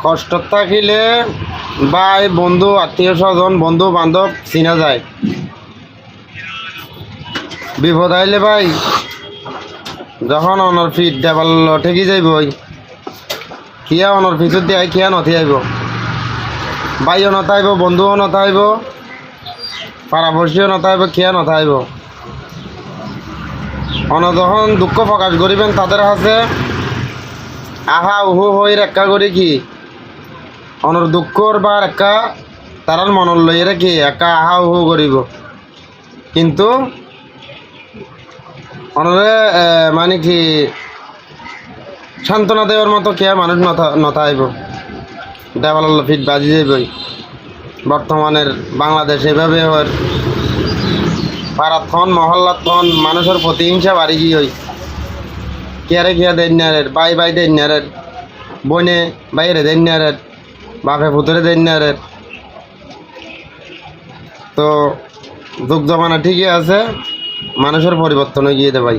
কষ্ট থাকিলে ভাই বন্ধু আত্মীয় স্বজন বন্ধু বান্ধব চিনা যায়, বিপদ আইলে ভাই যখন অনর ফিট দেবাল ঠেকি যাইব কিয়া অনর পিছুত দিয়ে কিয়া নথি আইব, ভাইও নথাইব বন্ধুও নথাইব পাড়াপড়শিও নথাইব কিয়া নথাইব। অন যখন দুঃখ প্রকাশ করিবেন তাদের হাতে আহা উহু হই রেখা করি কি অনর দুঃখর বা রেখা তারার মনের লইয়ে রেখি একা আহা উহু করিব, কিন্তু অনরে মানে কি সান্ত্বনা দেওয়ার মতো কে মানুষ নথাইব, দেওয়াল ফিট বাজি যাইবই। বর্তমানের বাংলাদেশ এভাবে ওর পাড়াত খন মহল্লাত খন মানুষের প্রতিহিংসা বাড়ি গিয়ে হই, কেয়ারে কিয়া দেন্যারের বাই বাই দেন্যারের বনে বাইরে দেন্যারের বাপে পুতরে দেন্যারের। তো যুগ জমানা ঠিকই আছে, মানুষের পরিবর্তন হয়ে গিয়ে ভাই।